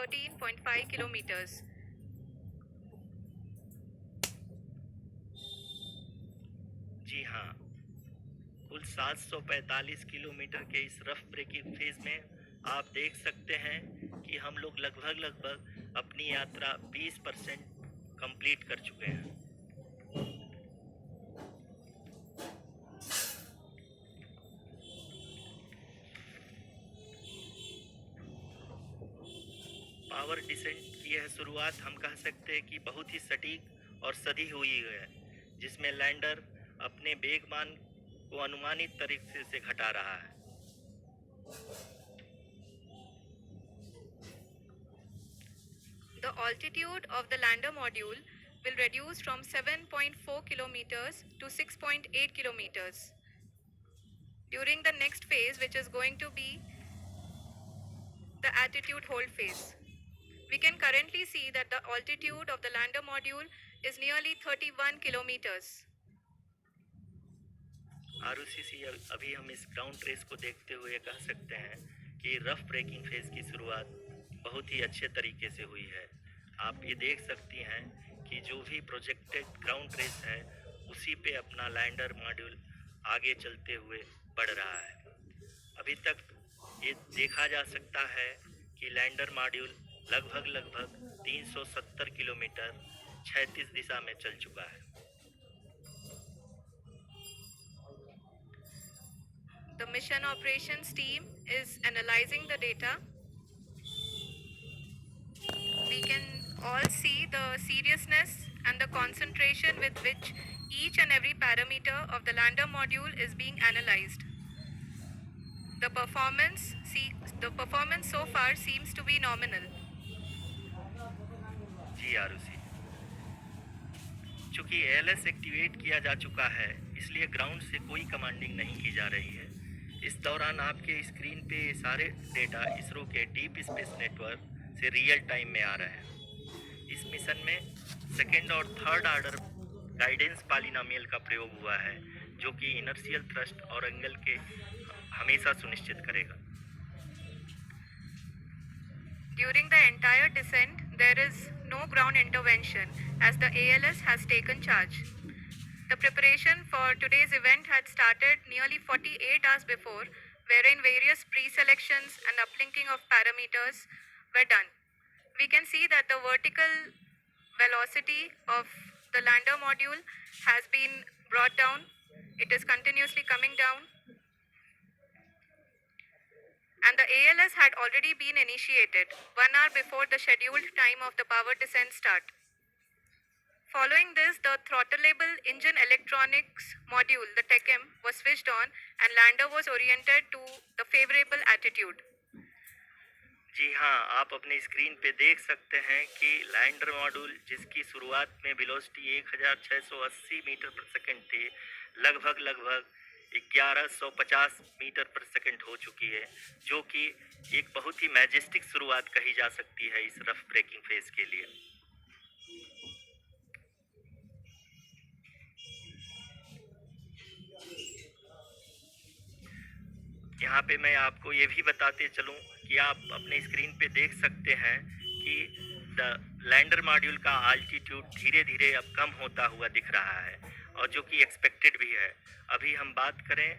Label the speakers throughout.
Speaker 1: 13.5 kilometers.
Speaker 2: जी हाँ, कुल 745 kilometre के इस रफ ब्रेकिंग फेज में आप देख सकते हैं कि हम लोग लगभग अपनी यात्रा 20% कंप्लीट कर चुके हैं। पावर डिसेंट की यह शुरुआत हम कह सकते हैं कि बहुत ही सटीक और सधी हुई है, जिसमें लैंडर अपने वेगमान को अनुमानित तरीके से घटा रहा है।
Speaker 1: The altitude of the lander module will reduce from 7.4 kilometers to 6.8 kilometers. During the next phase, which is going to be the attitude hold phase. We can currently see that the altitude of the lander module is nearly 31 kilometers.
Speaker 2: Arushi, अभी हम इस ground race को देखते हुए कह सकते हैं कि रफ ब्रेकिंग फेज की शुरुआत बहुत ही अच्छे तरीके से हुई है। आप ये देख सकती हैं कि जो भी प्रोजेक्टेड ग्राउंड रेस है उसी पे अपना लैंडर मॉड्यूल आगे चलते हुए बढ़ रहा है। अभी तक ये देखा जा सकता है कि लैंडर मॉड्यूल लगभग 370 किलोमीटर क्षैतिज दिशा में चल चुका है।
Speaker 1: The mission operations team is analyzing the data. We can all see the seriousness and the concentration with which each and every parameter of the lander module is being analyzed. The performance so far seems to be nominal.
Speaker 2: जी आरुषि, चूंकि ALS activate किया जा चुका है इसलिए ground से कोई commanding नहीं की जा रही है। इस दौरान आपके स्क्रीन पे सारे डेटा इसरो के डीप स्पेस नेटवर्क से रियल टाइम में आ रहे हैं। इस मिशन में सेकेंड और थर्ड ऑर्डर गाइडेंस पॉलिनोमियल का प्रयोग हुआ है, जो कि इनर्शियल थ्रस्ट और एंगल के हमेशा सुनिश्चित करेगा।
Speaker 1: During the entire descent, there is no ground intervention as the ALS has taken charge. The preparation for today's event had started nearly 48 hours before, wherein various pre-selections and uplinking of parameters were done. We can see that the vertical velocity of the lander module has been brought down. It is continuously coming down. And the ALS had already been initiated 1 hour before the scheduled time of the power descent start. Following this, the throttleable engine electronics module, the TECM, was switched on and lander was oriented to the favorable attitude.
Speaker 2: जी हाँ, आप अपने screen पे देख सकते हैं कि lander module जिसकी शुरुआत में वेलोसिटी 1680 मीटर पर सेकंड थी, लगभग 1150 मीटर पर सेकंड हो चुकी है, जो कि एक बहुत ही मैजेस्टिक शुरुआत कही जा सकती है इस रफ ब्रेकिंग फेज के लिए। यहाँ पे मैं आपको ये भी बताते चलूँ कि आप अपने स्क्रीन पे देख सकते हैं कि द लैंडर मॉड्यूल का आल्टीट्यूड धीरे धीरे अब कम होता हुआ दिख रहा है, और जो कि एक्सपेक्टेड भी है। अभी हम बात करें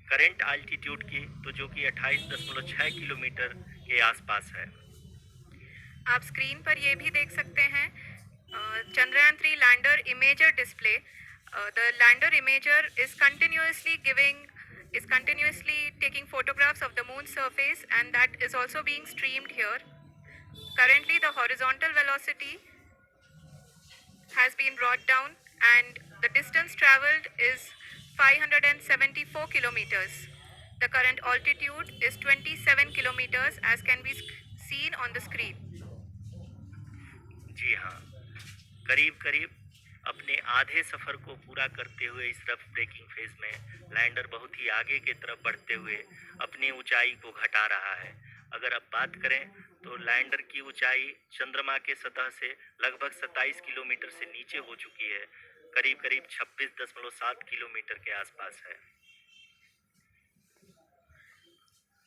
Speaker 2: करंट आल्टीट्यूड की, तो जो कि 28.6 किलोमीटर के आसपास है।
Speaker 1: आप स्क्रीन पर ये भी देख सकते हैं Chandrayaan 3 lander imager display. The lander imager is continuously taking photographs of the moon's surface, and that is also being streamed here. Currently, the horizontal velocity has been brought down and the distance traveled is 574 kilometers. The current altitude is 27 kilometers as can be seen on the screen.
Speaker 2: जी हाँ, करीब अपने आधे सफर को पूरा करते हुए इस rough breaking phase में लैंडर बहुत ही आगे की तरफ बढ़ते हुए अपनी ऊंचाई को घटा रहा है। अगर अब बात करें तो लैंडर की ऊंचाई चंद्रमा के सतह से लगभग 27 किलोमीटर से नीचे हो चुकी है, करीब 26.7 किलोमीटर के आसपास है।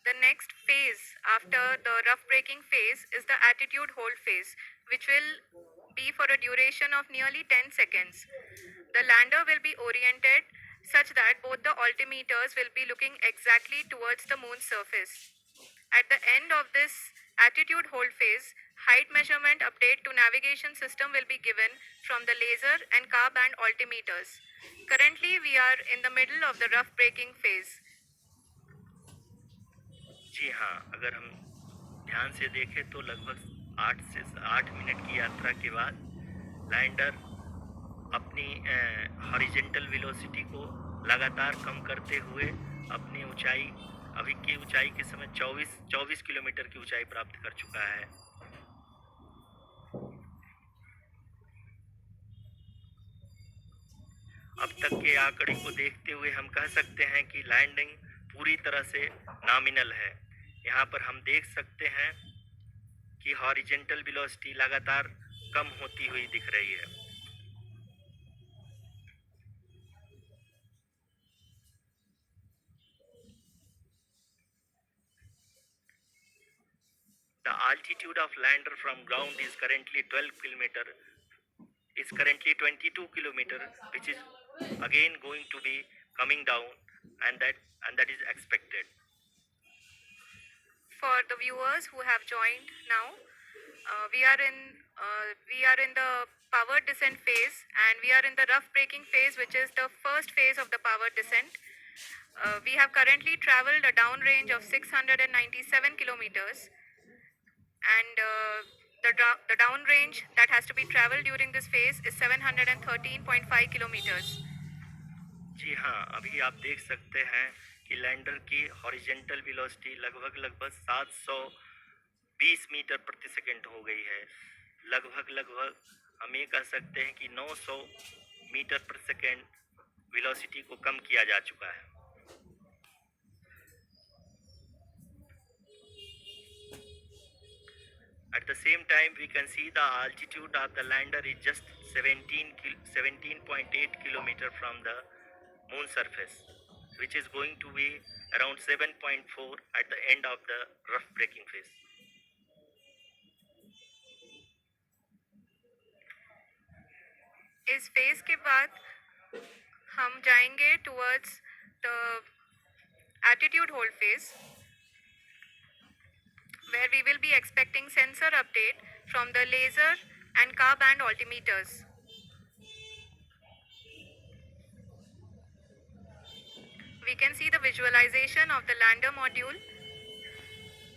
Speaker 1: The next phase after the rough braking phase is the attitude hold phase, which will be for a duration of nearly 10 seconds. The lander will be oriented such that both the altimeters will be looking exactly towards the moon's surface. At the end of this attitude hold phase, height measurement update to navigation system will be given from the laser and car band altimeters. Currently, we are in the middle of the rough braking phase.
Speaker 2: जी हाँ, अगर हम ध्यान से देखें तो लगभग 8 minute की यात्रा के बाद लैंडर अपनी हॉरिजेंटल वेलोसिटी को लगातार कम करते हुए अपनी ऊंचाई अभी की ऊंचाई के समय 24 किलोमीटर की ऊंचाई प्राप्त कर चुका है। अब तक के आंकड़े को देखते हुए हम कह सकते हैं कि लैंडिंग पूरी तरह से नॉमिनल है। यहाँ पर हम देख सकते हैं कि हॉरिजेंटल वेलोसिटी लगातार कम होती हुई दिख रही है। The altitude of lander from ground is currently 22 kilometer, which is again going to be coming down, and that is expected.
Speaker 1: For the viewers who have joined now, we are in the power descent phase, and we are in the rough braking phase, which is the first phase of the power descent. We have currently traveled a downrange of 697 kilometers, and the downrange that has to be traveled during this phase is 713.5 kilometers.
Speaker 2: जी हाँ, अभी आप देख सकते हैं कि lander की horizontal velocity लगभग 720 metre प्रति सेकंड हो गई है। लगभग हम ये कह सकते हैं कि 900 मीटर प्रति सेकंड वेलोसिटी को कम किया जा चुका है। At the same time, we can see the altitude of the lander is just 17.8 kilometer from the moon surface, which is going to be around 7.4 at the end of the rough braking phase.
Speaker 1: इस phase के बाद हम जाएंगे towards the attitude hold phase, where we will be expecting sensor update from the laser and car band altimeters. We can see the visualization of the lander module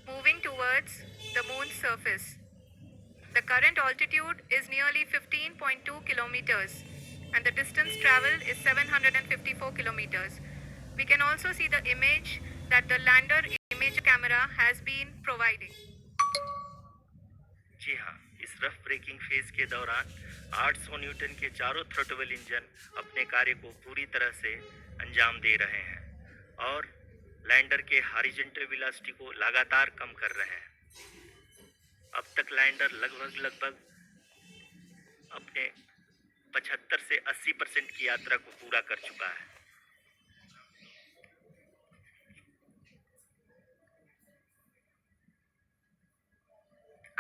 Speaker 1: moving towards the moon's surface. The current altitude is nearly 15.2 kilometers, and the distance traveled is 754 kilometers. We can also see the image that the lander image camera has been providing.
Speaker 2: जी हाँ, इस rough breaking phase के दौरान 800 Newton के चारों throttle engine अपने कार्य को पूरी तरह से अंजाम दे रहे हैं और लैंडर के हॉरिजॉन्टल वेलोसिटी को लगातार कम कर रहे हैं। अब तक लैंडर लगभग अपने 75 से 80% की यात्रा को पूरा कर चुका है।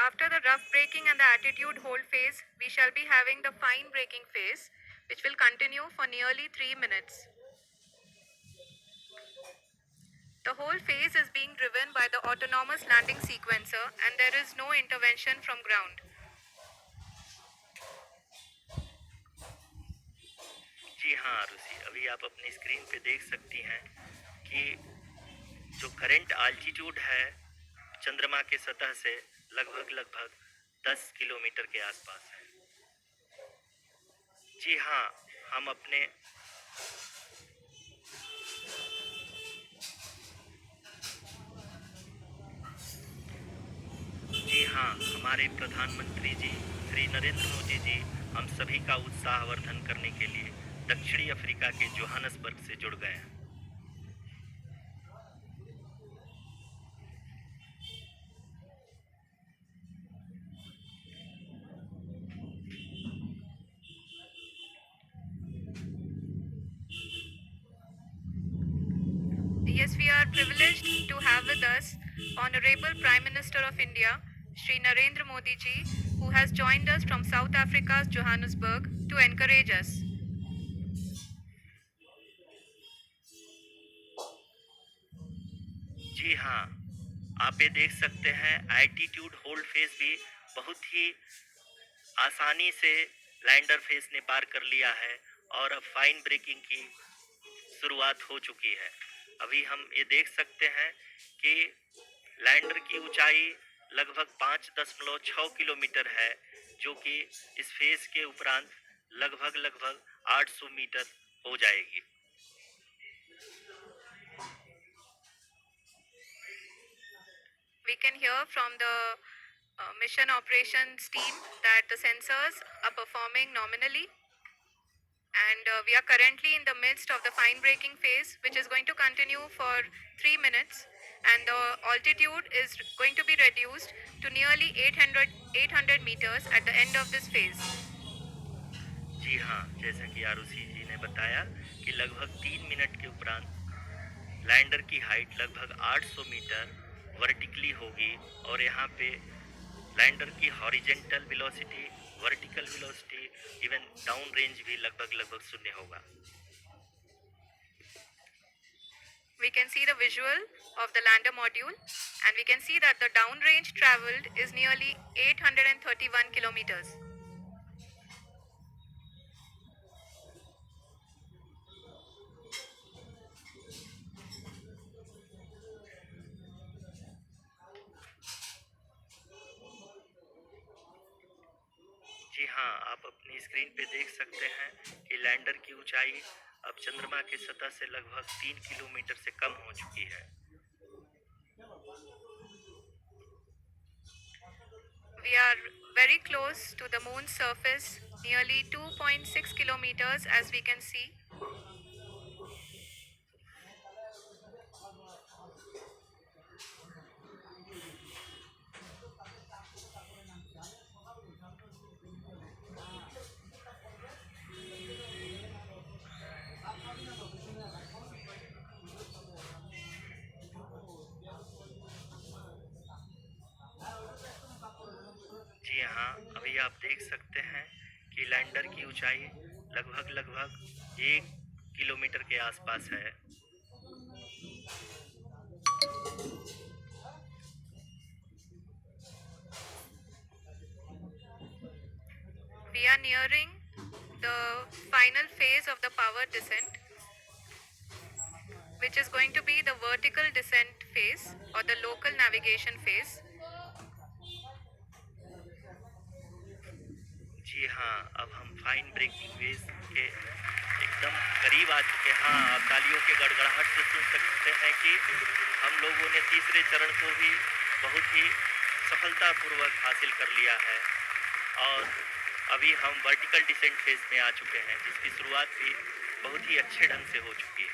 Speaker 1: After the rough braking and the attitude hold phase, we shall be having the fine braking phase, which will continue for nearly 3 minutes. The whole phase is being driven by the autonomous landing sequencer, and there is no intervention from ground.
Speaker 2: जी हाँ आरुषि, अभी आप अपनी screen पे देख सकती हैं कि जो करंट आल्टीट्यूड है चंद्रमा के सतह से लगभग 10 किलोमीटर के आसपास है। जी हाँ, हम अपने हमारे प्रधानमंत्री जी श्री नरेंद्र मोदी जी हम सभी का उत्साहवर्धन करने के लिए दक्षिणी अफ्रीका के जोहानसबर्ग से जुड़ गए हैं।
Speaker 1: Yes, we are privileged to have with us Honorable Prime Minister of India, Shri Narendra Modi ji, who has joined us from South Africa's Johannesburg to encourage us.
Speaker 2: जी हाँ, आप ये देख सकते हैं एल्टीट्यूड होल्ड फेज भी बहुत ही आसानी से लैंडर फेज ने पार कर लिया है और अब फाइन ब्रेकिंग की शुरुआत हो चुकी है। अभी हम ये देख सकते हैं कि लैंडर की ऊंचाई लगभग 5.6 किलोमीटर है, जो कि इस फेज के उपरांत लगभग 800 मीटर हो जाएगी।
Speaker 1: We can hear from the mission operations team that the sensors are performing nominally, and we are currently in the midst of the fine braking phase, which is going to continue for 3 minutes, and the altitude is going to be reduced to nearly 800 meters at the end of this phase.
Speaker 2: जी हाँ, जैसा कि आरुषि जी ने बताया कि लगभग 3 minute के उपरांत lander की हाइट लगभग 800 मीटर वर्टिकली होगी और यहाँ पे लैंडर की horizontal velocity, vertical velocity, even down range भी लगभग शून्य होगा।
Speaker 1: We can see the visual of the lander module, and we can see that the downrange traveled is nearly 831 kilometers.
Speaker 2: जी हाँ, आप अपनी स्क्रीन पे देख सकते हैं कि लैंडर की ऊंचाई अब चंद्रमा की सतह से लगभग 3 किलोमीटर से कम हो चुकी है।
Speaker 1: We are very close to the moon's surface, nearly 2.6 kilometers as we can see.
Speaker 2: जी हाँ, अभी आप देख सकते हैं कि लैंडर की ऊंचाई लगभग 1 किलोमीटर के आसपास है।
Speaker 1: We are nearing the final phase of the power descent, which is going to be the vertical descent phase or the local navigation phase.
Speaker 2: जी हाँ, अब हम फाइन ब्रेकिंग वेज के एकदम करीब आ चुके हैं। हाँ, आप तालियों के गड़गड़ाहट से सुन सकते हैं कि हम लोगों ने तीसरे चरण को भी बहुत ही सफलतापूर्वक हासिल कर लिया है और अभी हम वर्टिकल डिसेंट फेज में आ चुके हैं, जिसकी शुरुआत भी बहुत ही अच्छे ढंग से हो चुकी है।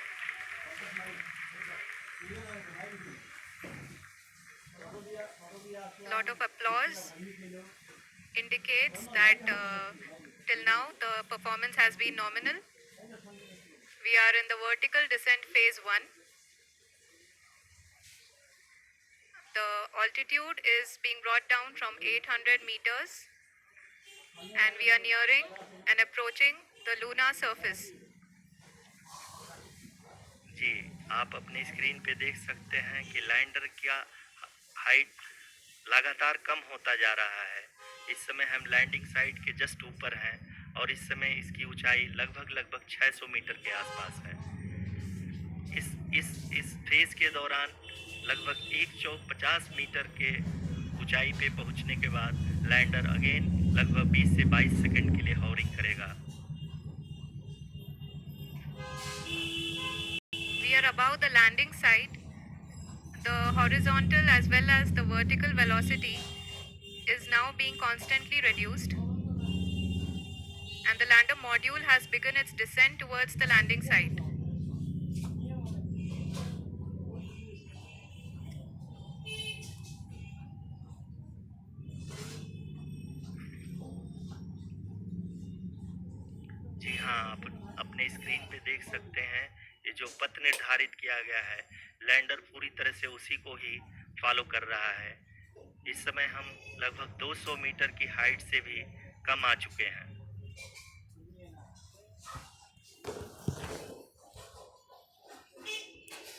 Speaker 1: Lot of applause indicates that till now the performance has been nominal. We are in the vertical descent phase 1. The altitude is being brought down from 800 meters, and we are nearing and approaching the lunar surface.
Speaker 2: जी, आप अपनी screen पे देख सकते हैं कि lander का height लगातार कम होता जा रहा है। इस समय हम लैंडिंग साइट के जस्ट ऊपर हैं और इस समय इसकी ऊंचाई लगभग 600 मीटर के आसपास है। इस फेज के दौरान लगभग 150 मीटर के ऊंचाई पे पहुंचने के बाद लैंडर अगेन लगभग 20 से 22 सेकंड के लिए हॉवरिंग करेगा।
Speaker 1: We are above the landing site. The horizontal as well as the vertical velocity is now being constantly reduced, and the lander module has begun its descent towards the landing site.
Speaker 2: जी हाँ, आप अपने screen पे देख सकते हैं ये जो पथ निर्धारित किया गया है, लैंडर पूरी तरह से उसी को ही फॉलो कर रहा है। इस समय हम लगभग 200 मीटर की हाइट से भी कम आ चुके हैं।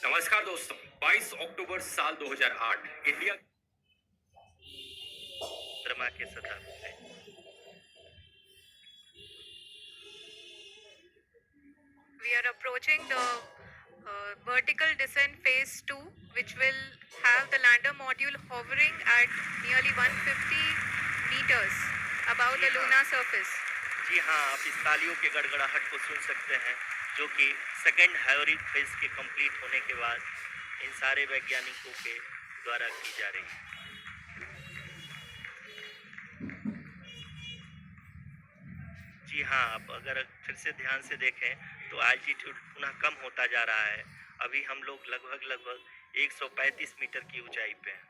Speaker 3: नमस्कार दोस्तों, 22 अक्टूबर साल 2008 इंडिया
Speaker 2: चंद्रमा के सतह पे
Speaker 1: We are approaching the vertical descent phase 2, which will have the lander module hovering at nearly 150 meters above the lunar surface.
Speaker 2: जी हाँ, आप इस तालियों के गड़गड़ाहट को सुन सकते हैं, जो कि सेकेंड हायोरिक फेज के कंप्लीट होने के बाद इन सारे वैज्ञानिकों के द्वारा की जा रही है। जी हाँ, आप अगर फिर से ध्यान से देखें तो एल्टीट्यूड पुनः कम होता जा रहा है। अभी हम लोग लगभग 135 मीटर की ऊंचाई पे हैं।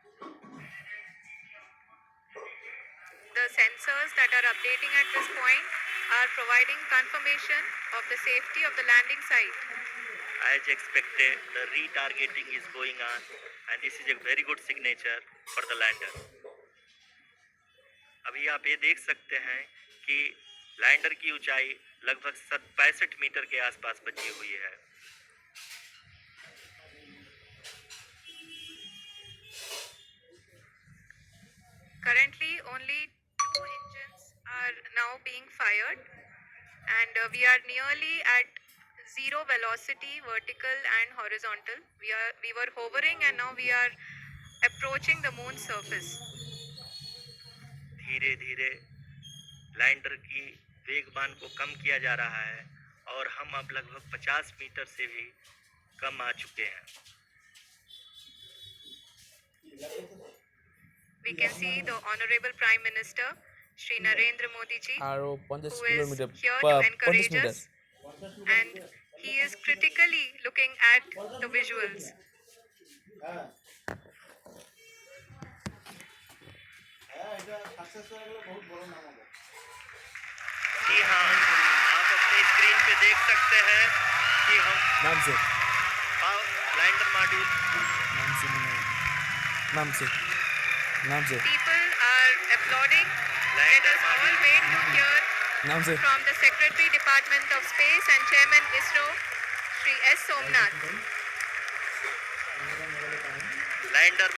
Speaker 1: The sensors that are updating at this point are providing confirmation of the safety of the landing site.
Speaker 2: As expected, the retargeting is going on and this is a very good signature for the lander. अभी आप ये देख सकते हैं कि lander की ऊंचाई लगभग 65 मीटर के आसपास बची हुई है।
Speaker 1: Currently, only 2 engines are now being fired, and we are nearly at zero velocity, vertical and horizontal. We were hovering, and now we are approaching the moon's surface.
Speaker 2: धीरे धीरे लैंडर की वेगमान को कम किया जा रहा है और हम अब लगभग 50 मीटर से भी कम आ चुके हैं।
Speaker 1: We can see the Honorable Prime Minister, Shri Narendra Modi ji,
Speaker 4: আৰু
Speaker 1: who
Speaker 4: 50
Speaker 1: is
Speaker 4: kilometre
Speaker 1: here to encourage
Speaker 4: 50 metre
Speaker 1: us, and he is critically looking at the visuals.
Speaker 2: जी हाँ, आप अपनी स्क्रीन पे देख सकते हैं कि हम
Speaker 4: नाम से
Speaker 2: लैंडर मॉड्यूल
Speaker 4: नाम से
Speaker 1: People are applauding. Let us all wait to hear
Speaker 4: नाम से
Speaker 1: from the Secretary Department of Space and Chairman ISRO, Shri S. Somnath.
Speaker 2: Lander